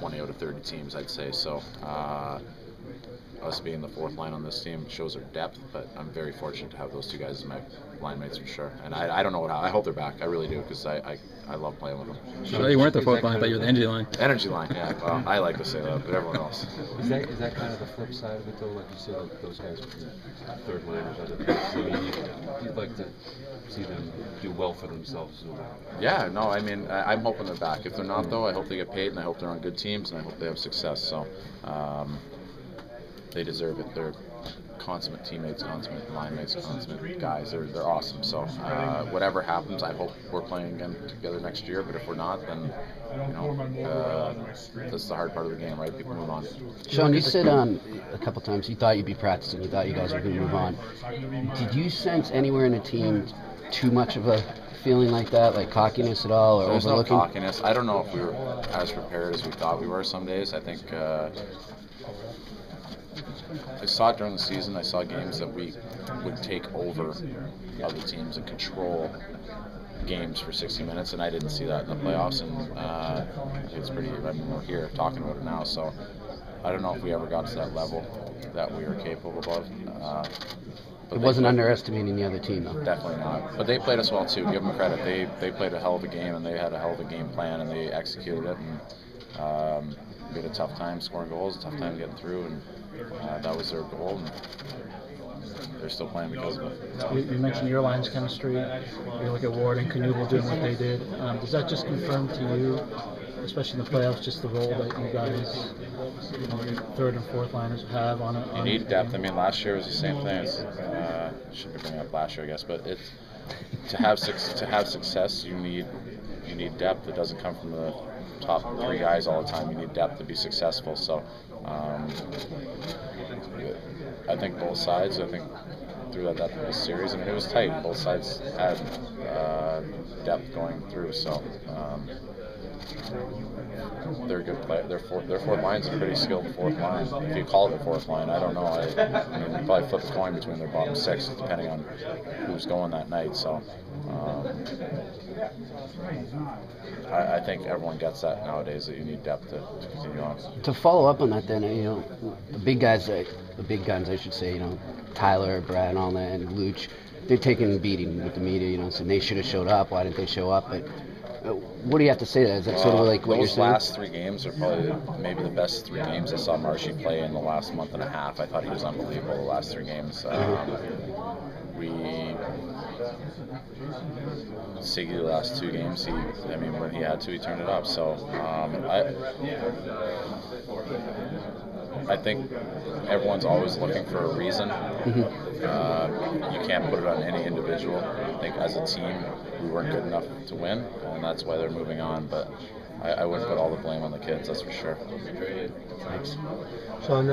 20 out of 30 teams, I'd say. So us being the fourth line on this team shows our depth, but I'm very fortunate to have those two guys as my line mates for sure. And I don't know what I hope they're back. I really do, because I love playing with them. So you weren't the fourth line, but you were the energy line. Energy line, yeah. Well, I like to say that, but everyone else. Is that kind of the flip side of it, though? Like you said, like those guys, third liners, other places. I mean, you'd like to see them do well for themselves. Yeah, no, I mean, I'm hoping they're back. If they're not, though, I hope they get paid, and I hope they're on good teams, and I hope they have success. So they deserve it. They're consummate teammates, consummate line mates, consummate guys. They're awesome. So whatever happens, I hope we're playing again together next year. But if we're not, then that's the hard part of the game, right? People move on. Shawn, you said a couple times you thought you'd be practicing, you thought you guys were going to move on. Did you sense anywhere in the team too much of a feeling like that, like cockiness at all, or There's overlooking? no cockiness. I don't know if we were as prepared as we thought we were some days. I think I saw it during the season. I saw games that we would take over other teams and control games for 60 minutes, and I didn't see that in the playoffs. And it's pretty. I mean, we're here talking about it now, so I don't know if we ever got to that level that we were capable of. It wasn't underestimating the other team, though. Definitely not. But they played us well too. Give them credit. They played a hell of a game, and they had a hell of a game plan, and they executed it. And we had a tough time scoring goals, a tough time getting through, and that was their goal. And they're still playing because of it. You mentioned your line's chemistry. You look at Ward and Knuble doing what they did. Does that just confirm to you, especially in the playoffs, just the role that you guys, third and fourth liners, have on it? You need depth. I mean, last year was the same thing. Shouldn't be bringing up last year, I guess, but to have success, you need depth. It doesn't come from the top three guys all the time. You need depth to be successful. So I think both sides. I think through that depth of the series, I mean, it was tight. Both sides had depth going through. So. They're good players. Their fourth line's a pretty skilled fourth line. If you call it a fourth line, I don't know. I mean, you probably flip a coin between their bottom six, depending on who's going that night. So I think everyone gets that nowadays, that you need depth to continue on. To follow up on that, then, the big guys, I should say, Tyler, Brad, and all that, and Luch, they're taking a beating with the media, saying they should have showed up. Why didn't they show up? But what do you have to say to that? Is that sort of like what you're saying? Those last 3 games are probably maybe the best 3 games I saw Marshy play in the last month and a half. I thought he was unbelievable the last 3 games. Siggy the last 2 games, when he had to, he turned it up. So I think everyone's always looking for a reason. You can't put it on any individual. I think as a team, we weren't good enough to win, and that's why they're moving on. But I wouldn't put all the blame on the kids, that's for sure. Thanks. Shawn,